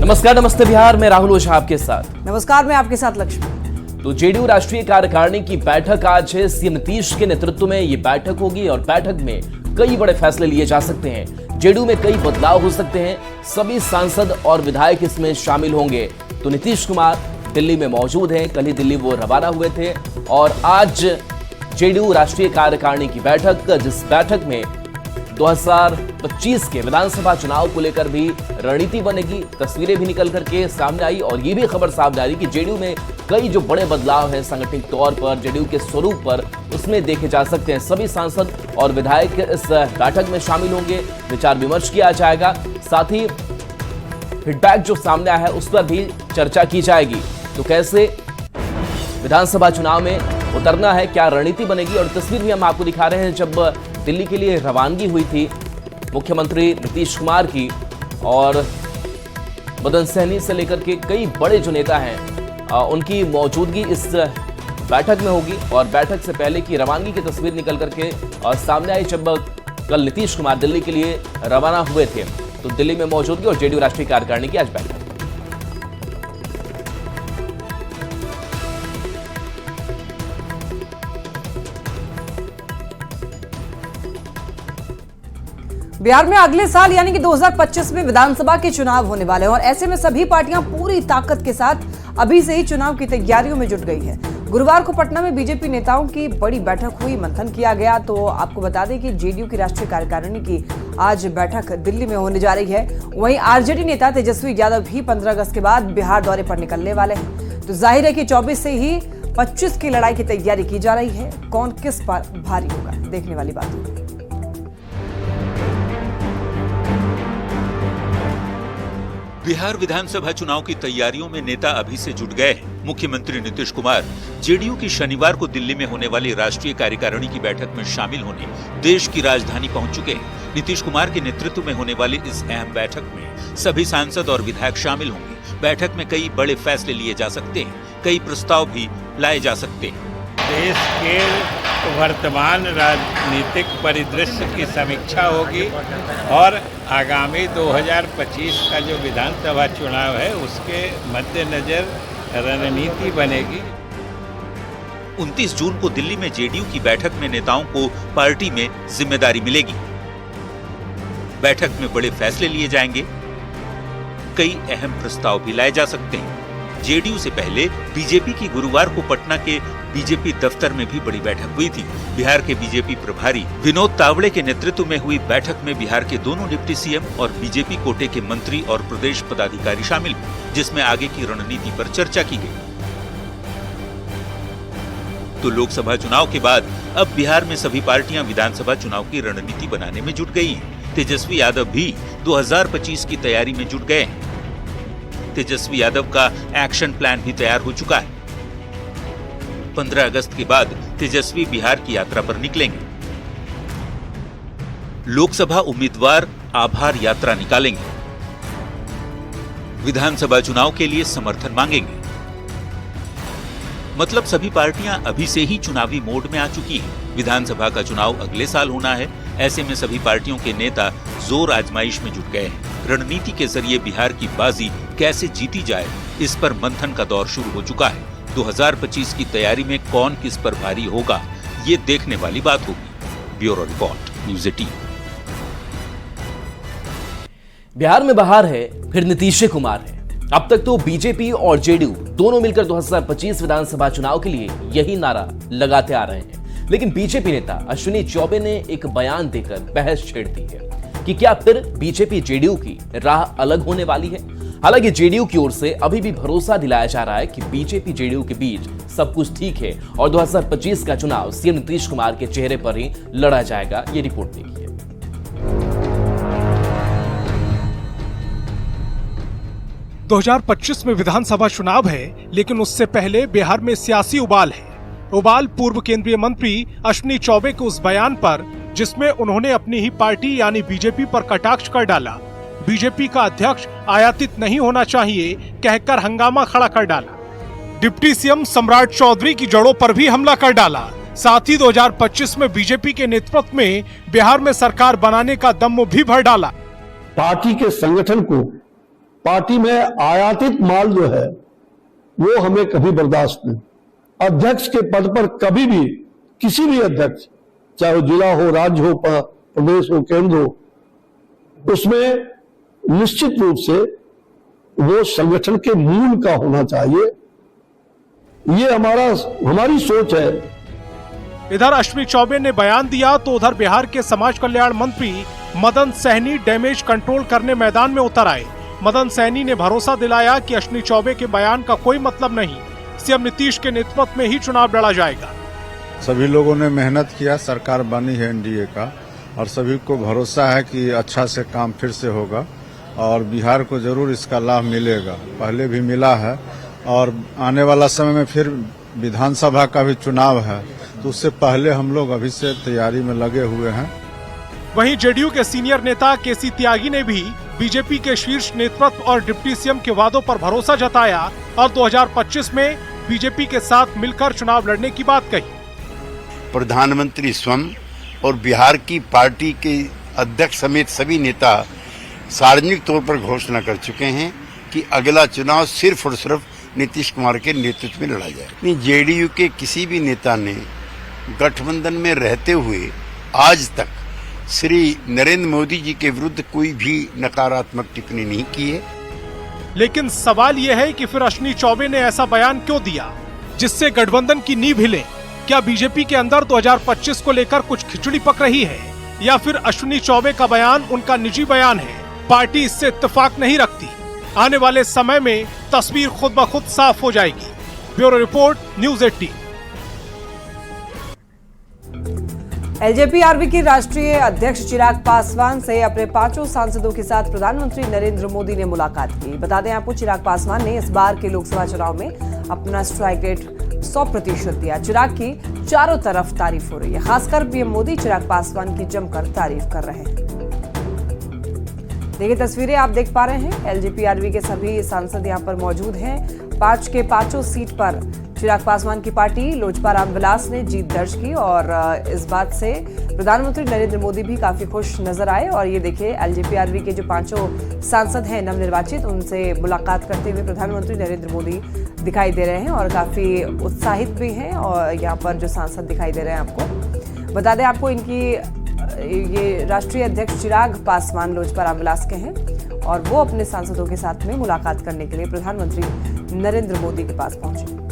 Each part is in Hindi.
नमस्कार, नमस्ते बिहार में राहुल ओझा आपके साथ। नमस्कार, मैं आपके साथ लक्ष्मी। तो जेडीयू राष्ट्रीय कार्यकारिणी की बैठक आज है। सीएम नीतीश के नेतृत्व में ये बैठक होगी और बैठक में कई बड़े फैसले लिए जा सकते हैं। जेडीयू में कई बदलाव हो सकते हैं। सभी सांसद और विधायक इसमें शामिल होंगे। तो नीतीश कुमार दिल्ली में मौजूद हैं। कल ही दिल्ली वो रवाना हुए थे और आज जेडीयू राष्ट्रीय कार्यकारिणी की बैठक, जिस बैठक में 2025 के विधानसभा चुनाव को लेकर भी रणनीति बनेगी। तस्वीरें भी निकल करके सामने आई और ये भी खबर सामने आ रही कि जेडीयू में कई जो बड़े बदलाव हैं सांगठनिक तौर पर, जेडीयू के स्वरूप पर, उसमें देखे जा सकते हैं। सभी सांसद और विधायक इस बैठक में शामिल होंगे। विचार विमर्श किया जाएगा। साथ ही फीडबैक जो सामने आया है उस पर भी चर्चा की जाएगी। तो कैसे विधानसभा चुनाव में उतरना है, क्या रणनीति बनेगी। और तस्वीर भी हम आपको दिखा रहे हैं जब दिल्ली के लिए रवानगी हुई थी मुख्यमंत्री नीतीश कुमार की, और मदन सहनी से लेकर के कई बड़े जो नेता हैं उनकी मौजूदगी इस बैठक में होगी। और बैठक से पहले की रवानगी की तस्वीर निकल करके सामने आई जब कल नीतीश कुमार दिल्ली के लिए रवाना हुए थे। तो दिल्ली में मौजूदगी और जेडीयू राष्ट्रीय कार्यकारिणी की आज बैठक। बिहार में अगले साल यानी कि 2025 में विधानसभा के चुनाव होने वाले हैं और ऐसे में सभी पार्टियां पूरी ताकत के साथ अभी से ही चुनाव की तैयारियों में जुट गई है। गुरुवार को पटना में बीजेपी नेताओं की बड़ी बैठक हुई, मंथन किया गया। तो आपको बता दें कि जेडीयू की राष्ट्रीय कार्यकारिणी की आज बैठक दिल्ली में होने जा रही है। वहीं आरजेडी नेता तेजस्वी यादव भी 15 अगस्त के बाद बिहार दौरे पर निकलने वाले हैं। तो जाहिर है कि 24 से ही 25 की लड़ाई की तैयारी की जा रही है। कौन किस पर भारी होगा, देखने वाली बात है। बिहार विधानसभा चुनाव की तैयारियों में नेता अभी से जुट गए हैं। मुख्यमंत्री नीतीश कुमार जेडीयू की शनिवार को दिल्ली में होने वाली राष्ट्रीय कार्यकारिणी की बैठक में शामिल होने देश की राजधानी पहुंच चुके हैं। नीतीश कुमार के नेतृत्व में होने वाली इस अहम बैठक में सभी सांसद और विधायक शामिल होंगे। बैठक में कई बड़े फैसले लिए जा सकते हैं, कई प्रस्ताव भी लाए जा सकते हैं। देश के वर्तमान राजनीतिक परिदृश्य की समीक्षा होगी और आगामी 2025 का जो विधानसभा चुनाव है उसके मद्देनजर रणनीति बनेगी। 29 जून को दिल्ली में जेडीयू की बैठक में नेताओं को पार्टी में जिम्मेदारी मिलेगी। बैठक में बड़े फैसले लिए जाएंगे, कई अहम प्रस्ताव भी लाए जा सकते हैं। जेडीयू से पहले बीजेपी की गुरुवार को पटना के बीजेपी दफ्तर में भी बड़ी बैठक हुई थी। बिहार के बीजेपी प्रभारी विनोद तावड़े के नेतृत्व में हुई बैठक में बिहार के दोनों डिप्टी सीएम और बीजेपी कोटे के मंत्री और प्रदेश पदाधिकारी शामिल हुए, जिसमें आगे की रणनीति पर चर्चा की गई। तो लोकसभा चुनाव के बाद अब बिहार में सभी पार्टियां विधानसभा चुनाव की रणनीति बनाने में जुट गई हैं। तेजस्वी यादव भी 2025 की तैयारी में जुट गए हैं। तेजस्वी यादव का एक्शन प्लान भी तैयार हो चुका है। 15 अगस्त के बाद तेजस्वी बिहार की यात्रा पर निकलेंगे। लोकसभा उम्मीदवार आभार यात्रा निकालेंगे। विधानसभा चुनाव के लिए समर्थन मांगेंगे। मतलब सभी पार्टियां अभी से ही चुनावी मोड में आ चुकी हैं। विधानसभा का चुनाव अगले साल होना है। ऐसे में सभी पार्टियों के नेता जोर आजमाइश में जुट गए हैं। रणनीति के जरिए बिहार की बाजी कैसे जीती जाए, इस पर मंथन का दौर शुरू हो चुका है। 2025 की तैयारी में कौन किस पर भारी होगा, ये देखने वाली बात होगी। Bureau report, news 18। बिहार में बहार है, फिर नीतीश कुमार है। अब तक तो बीजेपी और जेडीयू दोनों मिलकर 2025 विधानसभा चुनाव के लिए यही नारा लगाते आ रहे हैं। लेकिन बीजेपी नेता अश्विनी चौबे ने एक बयान देकर बहस छेड़ दी है कि क्या फिर बीजेपी जेडीयू की राह अलग होने वाली है। हालांकि जेडीयू की ओर से अभी भी भरोसा दिलाया जा रहा है कि बीजेपी जेडीयू के बीच सब कुछ ठीक है और 2025 का चुनाव सीएम नीतीश कुमार के चेहरे पर ही लड़ा जाएगा। ये रिपोर्ट देखिए। 2025 में विधानसभा चुनाव है, लेकिन उससे पहले बिहार में सियासी उबाल है। उबाल पूर्व केंद्रीय मंत्री अश्विनी चौबे के उस बयान पर जिसमें उन्होंने अपनी ही पार्टी यानी बीजेपी पर कटाक्ष कर डाला। बीजेपी का अध्यक्ष आयातित नहीं होना चाहिए कहकर हंगामा खड़ा कर डाला। डिप्टी सीएम सम्राट चौधरी की जड़ों पर भी हमला कर डाला। साथ ही 2025 में बीजेपी के नेतृत्व में बिहार में सरकार बनाने का दम भी भर डाला। पार्टी के संगठन को पार्टी में आयातित माल जो है वो हमें कभी बर्दाश्त नहीं। अध्यक्ष के पद पर कभी भी किसी भी अध्यक्ष, चाहे वो जिला हो, राज्य हो, प्रदेश हो, केंद्र हो, उसमें निश्चित रूप से वो संगठन के मूल का होना चाहिए। ये हमारी सोच है। इधर अश्विनी चौबे ने बयान दिया तो उधर बिहार के समाज कल्याण मंत्री मदन सहनी डैमेज कंट्रोल करने मैदान में उतर आए। मदन सहनी ने भरोसा दिलाया कि अश्विनी चौबे के बयान का कोई मतलब नहीं, सीएम नीतीश के नेतृत्व में ही चुनाव लड़ा जाएगा। सभी लोगों ने मेहनत किया, सरकार बनी है एनडीए का, और सभी को भरोसा है कि अच्छा से काम फिर से होगा और बिहार को जरूर इसका लाभ मिलेगा। पहले भी मिला है और आने वाला समय में फिर विधानसभा का भी चुनाव है, तो उससे पहले हम लोग अभी से तैयारी में लगे हुए हैं। वहीं जेडीयू के सीनियर नेता केसी त्यागी ने भी बीजेपी के शीर्ष नेतृत्व और डिप्टी सीएम के वादों पर भरोसा जताया और 2025 में बीजेपी के साथ मिलकर चुनाव लड़ने की बात कही। प्रधानमंत्री स्वयं और बिहार की पार्टी के अध्यक्ष समेत सभी नेता सार्वजनिक तौर पर घोषणा कर चुके हैं कि अगला चुनाव सिर्फ और सिर्फ नीतीश कुमार के नेतृत्व में लड़ा जाए। जेडीयू के किसी भी नेता ने गठबंधन में रहते हुए आज तक श्री नरेंद्र मोदी जी के विरुद्ध कोई भी नकारात्मक टिप्पणी नहीं की है। लेकिन सवाल यह है कि फिर अश्विनी चौबे ने ऐसा बयान क्यों दिया जिससे गठबंधन की नींव हिले? क्या बीजेपी के अंदर 2025 को लेकर कुछ खिचड़ी पक रही है या फिर अश्विनी चौबे का बयान उनका निजी बयान है? पार्टी इससे इत्तेफाक नहीं रखती। आने वाले समय में तस्वीर खुद ब खुद साफ हो जाएगी। Bureau report, news 18। एलजेपी-आरबी के राष्ट्रीय अध्यक्ष चिराग पासवान से अपने 5 सांसदों के साथ प्रधानमंत्री नरेंद्र मोदी ने मुलाकात की। बता दें आपको, चिराग पासवान ने इस बार के लोकसभा चुनाव में अपना स्ट्राइक रेट 100% दिया। चिराग की चारों तरफ तारीफ हो रही है, खासकर पीएम मोदी चिराग पासवान की जमकर तारीफ कर रहे हैं। देखिए तस्वीरें आप देख पा रहे हैं, एलजेपी-आरबी के सभी सांसद यहां पर मौजूद हैं। 5 के 5 सीट पर चिराग पासवान की पार्टी लोजपा रामविलास ने जीत दर्ज की और इस बात से प्रधानमंत्री नरेंद्र मोदी भी काफी खुश नजर आए। और ये देखिए, एलजेपी-आरबी के जो 5 सांसद हैं नवनिर्वाचित, उनसे मुलाकात करते हुए प्रधानमंत्री नरेंद्र मोदी दिखाई दे रहे हैं और काफी उत्साहित भी हैं। और यहाँ पर जो सांसद दिखाई दे रहे हैं, आपको बता दें, आपको इनकी ये राष्ट्रीय अध्यक्ष चिराग पासवान लोजपा रामविलास के हैं और वो अपने सांसदों के साथ में मुलाकात करने के लिए प्रधानमंत्री नरेंद्र मोदी के पास पहुंचे।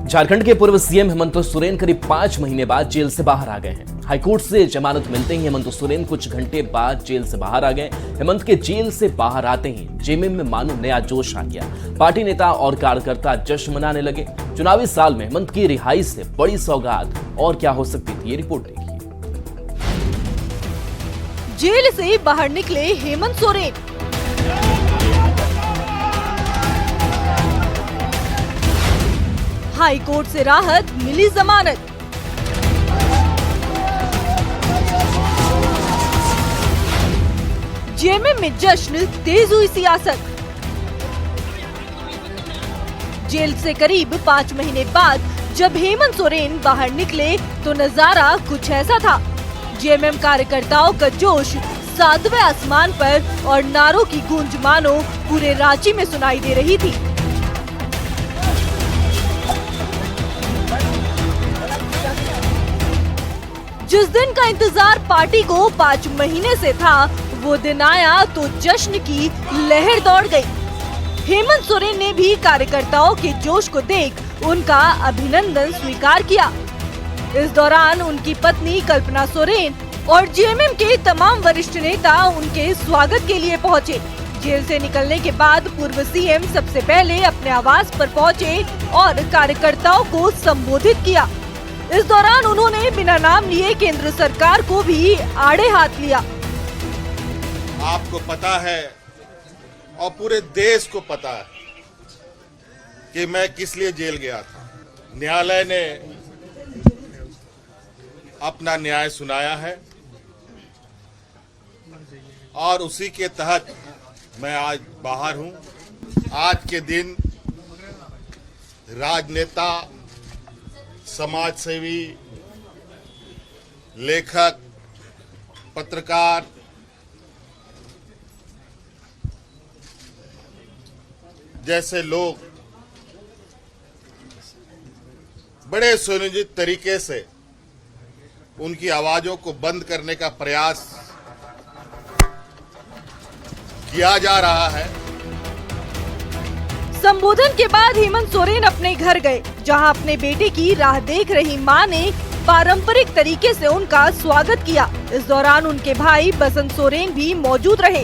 झारखंड के पूर्व सीएम हेमंत सोरेन करीब 5 महीने बाद जेल से बाहर आ गए हैं। हाईकोर्ट से जमानत मिलते ही हेमंत सोरेन कुछ घंटे बाद जेल से बाहर आ गए। हेमंत के जेल से बाहर आते ही जेएमएम में मानो नया जोश आ गया। पार्टी नेता और कार्यकर्ता जश्न मनाने लगे। चुनावी साल में हेमंत की रिहाई से बड़ी सौगात और क्या हो सकती थी, ये रिपोर्ट देखिए। जेल से बाहर निकले हेमंत सोरेन। हाई कोर्ट से राहत, मिली जमानत। जेएमएम में जश्न, तेज हुई सियासत। जेल से करीब 5 महीने बाद जब हेमंत सोरेन बाहर निकले तो नजारा कुछ ऐसा था। जेएमएम कार्यकर्ताओं का जोश 7वें आसमान पर और नारों की गूंज मानो पूरे रांची में सुनाई दे रही थी। जिस दिन का इंतजार पार्टी को 5 महीने से था, वो दिन आया तो जश्न की लहर दौड़ गई। हेमंत सोरेन ने भी कार्यकर्ताओं के जोश को देख उनका अभिनंदन स्वीकार किया। इस दौरान उनकी पत्नी कल्पना सोरेन और जेएमएम के तमाम वरिष्ठ नेता उनके स्वागत के लिए पहुंचे। जेल से निकलने के बाद पूर्व सीएम सबसे पहले अपने आवास पर पहुंचे और कार्यकर्ताओं को संबोधित किया। इस दौरान उन्होंने बिना नाम लिए केंद्र सरकार को भी आड़े हाथ लिया। आपको पता है और पूरे देश को पता है कि मैं किस लिए जेल गया था। न्यायालय ने अपना न्याय सुनाया है और उसी के तहत मैं आज बाहर हूं। आज के दिन राजनेता, समाजसेवी, लेखक, पत्रकार, जैसे लोग बड़े सुनियोजित तरीके से उनकी आवाजों को बंद करने का प्रयास किया जा रहा है। संबोधन के बाद हेमंत सोरेन अपने घर गए, जहां अपने बेटे की राह देख रही मां ने पारंपरिक तरीके से उनका स्वागत किया। इस दौरान उनके भाई बसंत सोरेन भी मौजूद रहे।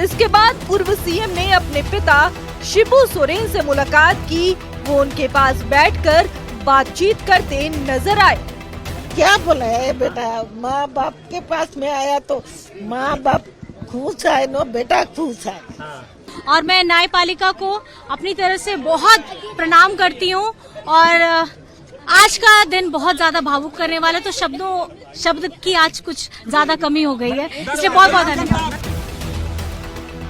इसके बाद पूर्व सीएम ने अपने पिता शिबू सोरेन से मुलाकात की। वो उनके पास बैठकर बातचीत करते नजर आए। क्या बोला है बेटा, माँ बाप के पास में आया तो माँ बाप खुश है नो, बेटा खुश है। और मैं न्यायपालिका को अपनी तरफ से बहुत प्रणाम करती हूँ। और आज का दिन बहुत ज्यादा भावुक करने वाला, तो शब्द की आज कुछ ज्यादा कमी हो गई है, इसलिए बहुत बहुत धन्यवाद।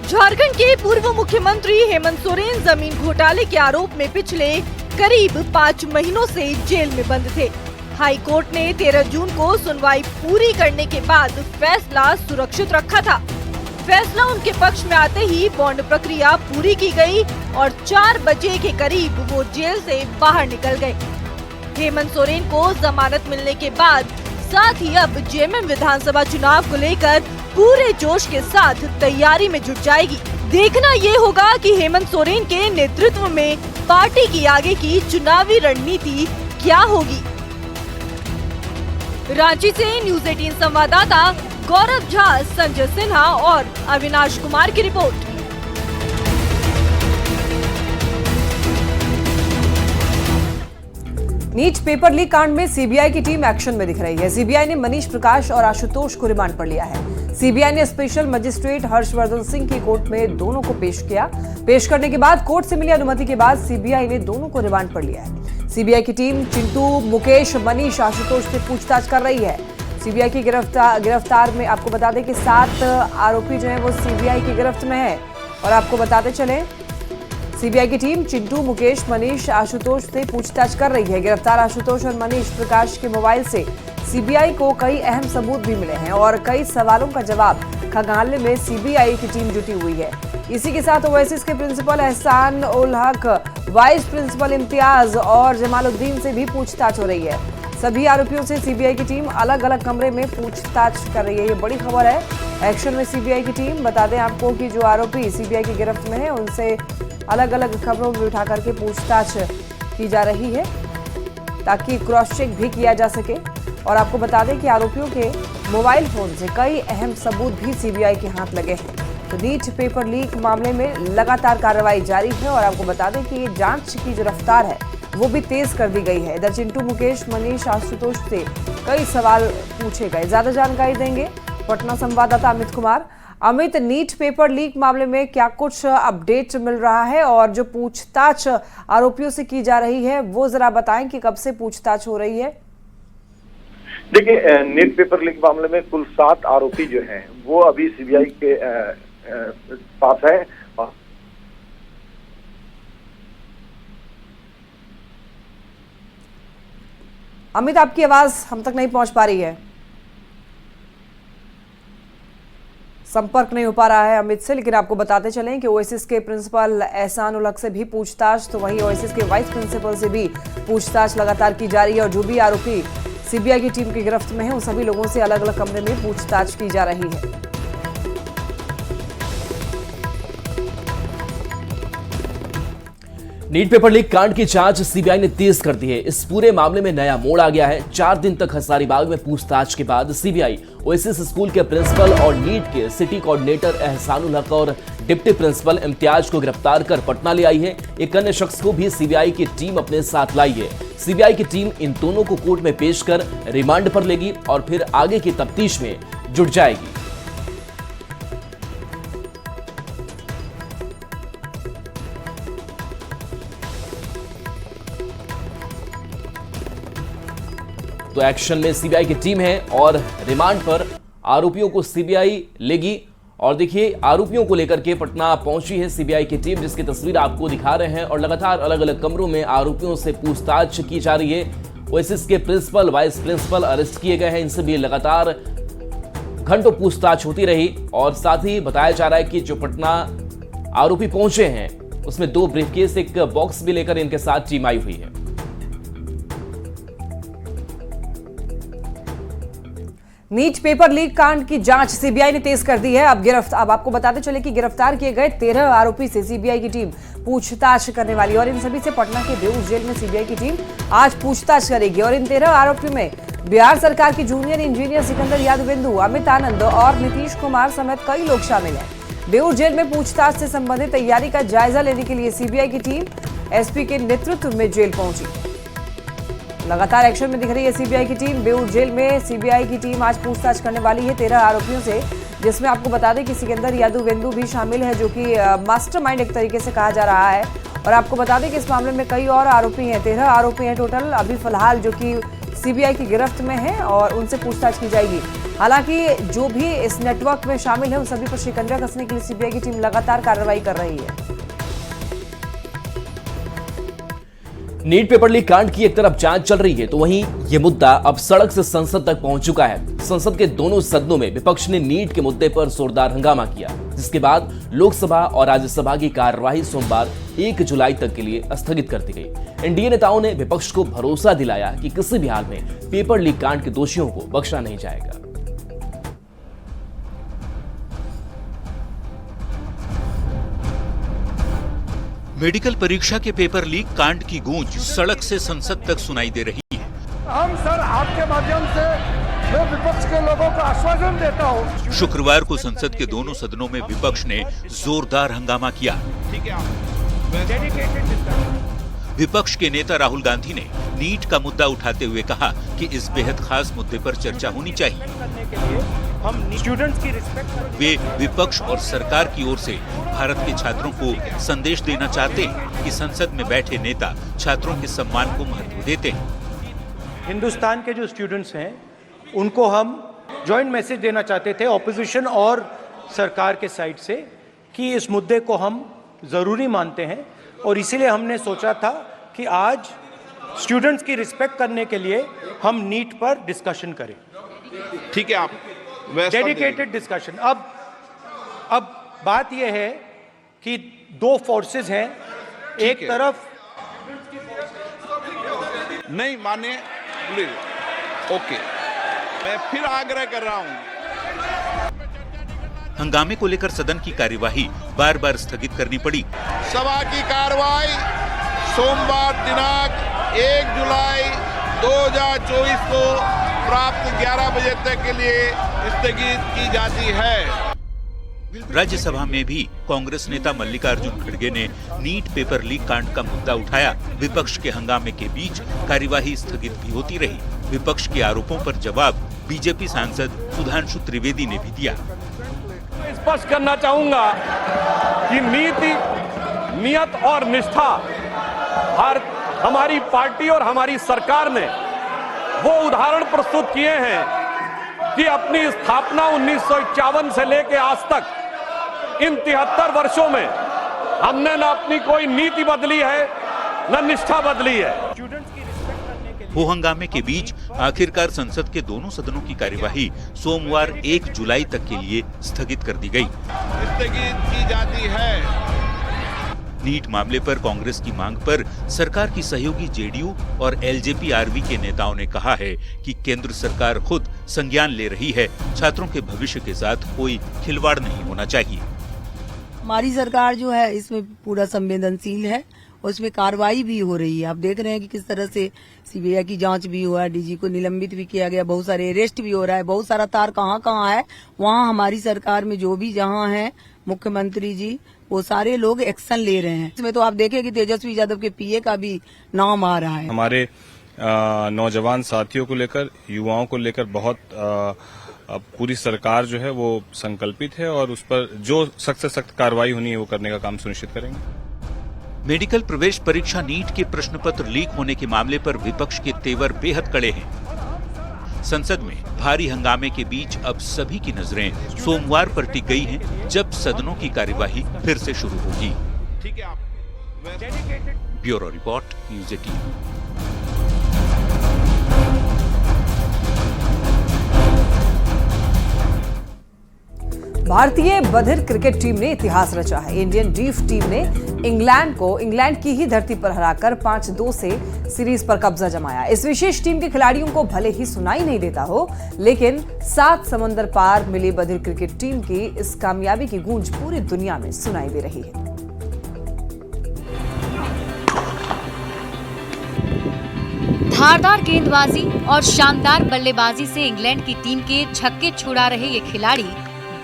झारखंड के पूर्व मुख्यमंत्री हेमंत सोरेन जमीन घोटाले के आरोप में पिछले करीब 5 महीनों से जेल में बंद थे। हाई कोर्ट ने 13 जून को सुनवाई पूरी करने के बाद फैसला सुरक्षित रखा था। फैसला उनके पक्ष में आते ही बॉन्ड प्रक्रिया पूरी की गई और 4 बजे के करीब वो जेल से बाहर निकल गए। हेमंत सोरेन को जमानत मिलने के बाद साथ ही अब जेएमएम विधानसभा चुनाव को लेकर पूरे जोश के साथ तैयारी में जुट जाएगी। देखना ये होगा कि हेमंत सोरेन के नेतृत्व में पार्टी की आगे की चुनावी रणनीति क्या होगी। रांची से न्यूज़ 18 संवाददाता गौरव झा, संजय सिन्हा और अविनाश कुमार की रिपोर्ट। नीट पेपर लीक कांड में सीबीआई की टीम एक्शन में दिख रही है। सीबीआई ने मनीष प्रकाश और आशुतोष को रिमांड पर लिया है। सीबीआई ने स्पेशल मजिस्ट्रेट हर्षवर्धन सिंह की कोर्ट में दोनों को पेश किया। पेश करने के बाद कोर्ट से मिली अनुमति के बाद सीबीआई ने दोनों को रिमांड पर लिया है। सीबीआई की टीम चिंटू, मुकेश, मनीष, आशुतोष से पूछताछ कर रही है। सीबीआई की गिरफ्तार में आपको बता दें कि 7 आरोपी जो है वो सीबीआई की गिरफ्त में है। और आपको बताते चले, सीबीआई की टीम चिंटू, मुकेश, मनीष, आशुतोष से पूछताछ कर रही है। गिरफ्तार आशुतोष और मनीष प्रकाश के मोबाइल से सीबीआई को कई अहम सबूत भी मिले हैं और कई सवालों का जवाब खंगालने में सीबीआई की टीम जुटी हुई है। इसी के साथ ओएसिस के प्रिंसिपल एहसान उल हक, वाइस प्रिंसिपल इम्तियाज और जमालुद्दीन से भी पूछताछ हो रही है। सभी आरोपियों से सीबीआई की टीम अलग अलग कमरे में पूछताछ कर रही है। ये बड़ी खबर है। एक्शन में सीबीआई की टीम। बता दें आपको कि जो आरोपी सीबीआई की गिरफ्त में है उनसे अलग अलग खबरों में उठा करके पूछताछ की जा रही है ताकि क्रॉस चेक भी किया जा सके। और आपको बता दें कि आरोपियों के मोबाइल फोन से कई अहम सबूत भी सीबीआई के हाथ लगे हैं। तो नीट पेपर लीक मामले में लगातार कार्रवाई जारी है और आपको बता दें कि ये जांच की जो रफ्तार है वो भी तेज कर दी गई है। इधर चिंटू, मुकेश, मनीष, आशुतोष से कई सवाल पूछे गए। ज्यादा जानकारी देंगे पटना संवाददाता Amit Kumar. Amit, NEET paper leak मामले में क्या कुछ अपडेट मिल रहा है और जो पूछताछ आरोपियों से की जा रही है वो जरा बताएं कि कब से पूछताछ हो रही है। देखिए, नीट पेपर लीक मामले में कुल 7 आरोपी जो हैं वो अभी सीबीआई के पास है। अमित, आपकी आवाज हम तक नहीं पहुंच पा रही है, संपर्क नहीं हो पा रहा है अमित से। लेकिन आपको बताते चलें कि ओएसिस के प्रिंसिपल एहसान उल हक से भी पूछताछ, तो वहीं ओएसिस के वाइस प्रिंसिपल से भी पूछताछ लगातार की जा रही है। और जो भी आरोपी सीबीआई की टीम की गिरफ्त में है उन सभी लोगों से अलग अलग कमरे में पूछताछ की जा रही है। नीट पेपर लीक कांड की जांच सीबीआई ने तेज कर दी है। इस पूरे मामले में नया मोड़ आ गया है। 4 दिन तक हजारीबाग में पूछताछ के बाद सीबीआई ओएसिस स्कूल के प्रिंसिपल और नीट के सिटी कोऑर्डिनेटर एहसान उल हक और डिप्टी प्रिंसिपल इम्तियाज को गिरफ्तार कर पटना ले आई है। एक अन्य शख्स को भी सीबीआई की टीम अपने साथ लाई है। सीबीआई की टीम इन दोनों को कोर्ट में पेश कर रिमांड पर लेगी और फिर आगे की तफ्तीश में जुट जाएगी। तो एक्शन में सीबीआई की टीम है और रिमांड पर आरोपियों को सीबीआई लेगी। और देखिए, आरोपियों को लेकर के पटना पहुंची है सीबीआई की टीम, जिसकी तस्वीर आपको दिखा रहे हैं। और लगातार अलग अलग कमरों में आरोपियों से पूछताछ की जा रही है। ओएसिस के प्रिंसिपल, वाइस प्रिंसिपल अरेस्ट किए गए हैं। इनसे भी लगातार घंटों पूछताछ होती रही और साथ ही बताया जा रहा है कि जो पटना आरोपी पहुंचे हैं उसमें 2 ब्रीफकेस, एक बॉक्स भी लेकर इनके साथ टीम आई हुई है। नीट पेपर लीक कांड की जांच सीबीआई ने तेज कर दी है। अब आपको बताते चले कि गिरफ्तार किए गए 13 आरोपी से सीबीआई की टीम पूछताछ करने वाली और इन सभी से पटना के बेऊर जेल में सीबीआई की टीम आज पूछताछ करेगी। और इन 13 आरोपियों में बिहार सरकार की जूनियर इंजीनियर सिकंदर यादवेंदु, अमित आनंद और नीतीश कुमार समेत कई लोग शामिल हैं। बेऊर जेल में पूछताछ से संबंधित तैयारी का जायजा लेने के लिए सीबीआई की टीम एसपी के नेतृत्व में जेल पहुंची। लगातार एक्शन में दिख रही है सीबीआई की टीम। बेऊर जेल में सीबीआई की टीम आज पूछताछ करने वाली है 13 आरोपियों से, जिसमें आपको बता दें कि सिकंदर यादवेंदु भी शामिल है, जो कि मास्टरमाइंड एक तरीके से कहा जा रहा है। और आपको बता दें कि इस मामले में कई और आरोपी हैं, 13 आरोपी हैं टोटल अभी फिलहाल, जो कि सीबीआई की गिरफ्त में है और उनसे पूछताछ की जाएगी। हालांकि जो भी इस नेटवर्क में शामिल है उन सभी पर शिकंजा कसने के लिए सीबीआई की टीम लगातार कार्रवाई कर रही है। नीट पेपर लीक कांड की एक तरफ जांच चल रही है तो वहीं यह मुद्दा अब सड़क से संसद तक पहुंच चुका है। संसद के दोनों सदनों में विपक्ष ने नीट के मुद्दे पर जोरदार हंगामा किया, जिसके बाद लोकसभा और राज्यसभा की कार्यवाही सोमवार 1 जुलाई तक के लिए स्थगित कर दी गई। एनडीए नेताओं ने विपक्ष को भरोसा दिलाया कि किसी भी हाल में पेपर लीक कांड के दोषियों को बख्शा नहीं जाएगा। मेडिकल परीक्षा के पेपर लीक कांड की गूंज सड़क से संसद तक सुनाई दे रही है। हम सर आपके माध्यम से मैं विपक्ष के लोगों को आश्वासन देता हूं। शुक्रवार को संसद के दोनों सदनों में विपक्ष ने जोरदार हंगामा किया। विपक्ष के नेता राहुल गांधी ने नीट का मुद्दा उठाते हुए कहा कि इस बेहद खास मुद्दे पर चर्चा होनी चाहिए। हम स्टूडेंट्स की रिस्पेक्ट वे विपक्ष और सरकार की ओर से भारत के छात्रों को संदेश देना चाहते हैं कि संसद में बैठे नेता छात्रों के सम्मान को महत्व देते हैं। हिंदुस्तान के जो स्टूडेंट्स हैं उनको हम जॉइंट मैसेज देना चाहते थे ऑपोजिशन और सरकार के साइड से कि इस मुद्दे को हम जरूरी मानते हैं और इसीलिए हमने सोचा था कि आज स्टूडेंट्स की रिस्पेक्ट करने के लिए हम नीट पर डिस्कशन करें। ठीक है, आप डेडिकेटेड डिस्कशन। अब बात यह है कि 2 फोर्सेस हैं, एक तरफ नहीं माने प्लीज। ओके, मैं फिर आग्रह कर रहा हूं। हंगामे को लेकर सदन की कार्यवाही बार बार स्थगित करनी पड़ी। सभा की कार्रवाई सोमवार दिनांक 1 जुलाई 2024 को प्राप्त 11 बजे तक के लिए स्थगित की जाती है। राज्यसभा में भी कांग्रेस नेता मल्लिकार्जुन खड़गे ने नीट पेपर लीक कांड का मुद्दा उठाया। विपक्ष के हंगामे के बीच कार्यवाही स्थगित भी होती रही। विपक्ष के आरोपों पर जवाब बीजेपी सांसद सुधांशु त्रिवेदी ने भी दिया। स्पष्ट करना चाहूंगा कि नीति, नियत और निष्ठा हमारी पार्टी और हमारी सरकार ने वो उदाहरण प्रस्तुत किए हैं कि अपनी स्थापना 1951 से लेकर आज तक इन 73 वर्षों में हमने न अपनी कोई नीति बदली है न निष्ठा बदली है। हो हंगामे के बीच आखिरकार संसद के दोनों सदनों की कार्यवाही सोमवार 1 जुलाई तक के लिए स्थगित कर दी गई। स्थगित की जाती है। नीट मामले पर कांग्रेस की मांग पर सरकार की सहयोगी जेडीयू और एलजेपी आरवी के नेताओं ने कहा है कि केंद्र सरकार खुद संज्ञान ले रही है। छात्रों के भविष्य के साथ कोई खिलवाड़ नहीं होना चाहिए। हमारी सरकार जो है इसमें पूरा संवेदनशील है और इसमें कार्रवाई भी हो रही है। आप देख रहे हैं कि किस तरह से सीबीआई की जांच भी हुआ है, डीजी को निलंबित भी किया गया, बहुत सारे अरेस्ट भी हो रहा है, बहुत सारा तार कहाँ है वहाँ हमारी सरकार में जो भी जहाँ है मुख्यमंत्री जी वो सारे लोग एक्शन ले रहे हैं। इसमें तो आप देखें कि तेजस्वी यादव के पीए का भी नाम आ रहा है। हमारे नौजवान साथियों को लेकर, युवाओं को लेकर बहुत पूरी सरकार जो है वो संकल्पित है और उस पर जो सख्त से सख्त कार्रवाई होनी है वो करने का काम सुनिश्चित करेंगे। मेडिकल प्रवेश परीक्षा नीट के प्रश्न पत्र लीक होने के मामले पर विपक्ष के तेवर बेहद कड़े हैं। संसद में भारी हंगामे के बीच अब सभी की नजरें सोमवार पर टिक गई हैं, जब सदनों की कार्यवाही फिर से शुरू होगी। ठीक है, आप ब्यूरो रिपोर्ट, न्यूज़ 18। भारतीय बधिर क्रिकेट टीम ने इतिहास रचा है। इंडियन डीफ टीम ने इंग्लैंड की ही धरती पर हराकर 5-2 से सीरीज पर कब्जा जमाया। इस विशेष टीम के खिलाड़ियों को भले ही सुनाई नहीं देता हो, लेकिन 7 समंदर पार मिली बधिर क्रिकेट टीम की इस कामयाबी की गूंज पूरी दुनिया में सुनाई दे रही है। धारदार गेंदबाजी और शानदार बल्लेबाजी से इंग्लैंड की टीम के छक्के छुड़ा रहे ये खिलाड़ी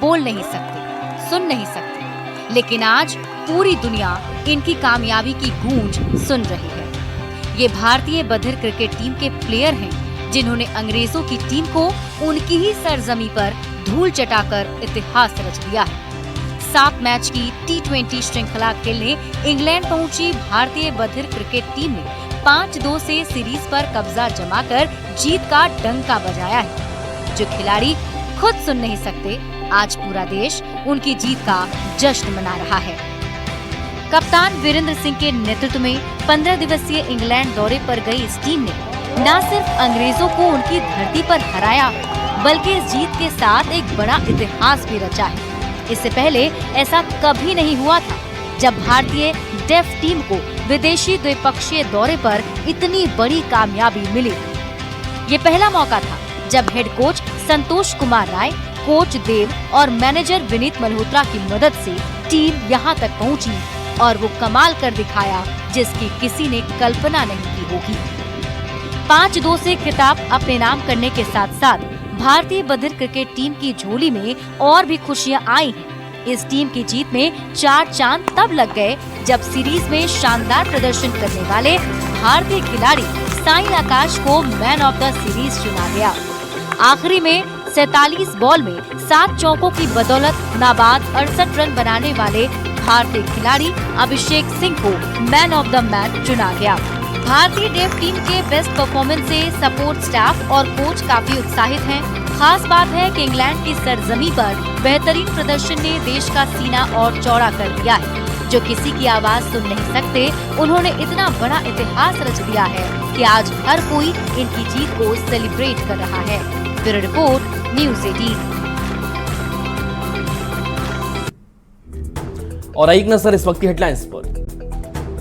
बोल नहीं सकते, सुन नहीं सकते, लेकिन आज पूरी दुनिया इनकी कामयाबी की गूंज सुन रही है। ये भारतीय बधिर क्रिकेट टीम के प्लेयर हैं, जिन्होंने अंग्रेजों की टीम को उनकी ही सरजमी पर धूल चटाकर इतिहास रच दिया है। 7 मैच की T20 श्रृंखला खेलने इंग्लैंड पहुंची भारतीय बधिर क्रिकेट टीम ने 5-2 से सीरीज पर कब्जा जमाकर जीत का डंका बजाया है। जो खिलाड़ी खुद सुन नहीं सकते, आज पूरा देश उनकी जीत का जश्न मना रहा है। कप्तान वीरेंद्र सिंह के नेतृत्व में 15 दिवसीय इंग्लैंड दौरे पर गई इस टीम ने न सिर्फ अंग्रेजों को उनकी धरती पर हराया, बल्कि इस जीत के साथ एक बड़ा इतिहास भी रचा है। इससे पहले ऐसा कभी नहीं हुआ था जब भारतीय डेफ टीम को विदेशी द्विपक्षीय दौरे पर इतनी बड़ी कामयाबी मिली। ये पहला मौका था जब head coach Santosh Kumar Rai, coach देव और मैनेजर विनीत मल्होत्रा की मदद से टीम यहाँ तक पहुँची और वो कमाल कर दिखाया जिसकी किसी ने कल्पना नहीं की होगी। 5-2 से खिताब अपने नाम करने के साथ साथ भारतीय बधिर क्रिकेट टीम की झोली में और भी खुशियां आई हैं। इस टीम की जीत में 4 चांद तब लग गए जब सीरीज में शानदार प्रदर्शन करने वाले भारतीय खिलाड़ी साई आकाश को मैन ऑफ द सीरीज चुना गया। आखिरी में 47 बॉल में 7 चौकों की बदौलत नाबाद 68 रन बनाने वाले भारतीय खिलाड़ी अभिषेक सिंह को मैन ऑफ द मैच चुना गया। भारतीय डेफ टीम के बेस्ट परफॉर्मेंस से सपोर्ट स्टाफ और कोच काफी उत्साहित हैं। खास बात है कि इंग्लैंड की सरजमी पर बेहतरीन प्रदर्शन ने देश का सीना और चौड़ा कर दिया है। जो किसी की आवाज सुन नहीं सकते, उन्होंने इतना बड़ा इतिहास रच दिया है कि आज हर कोई इनकी जीत को सेलिब्रेट कर रहा है। Bureau report, news 18। और एक नजर इस वक्त की हेडलाइंस पर।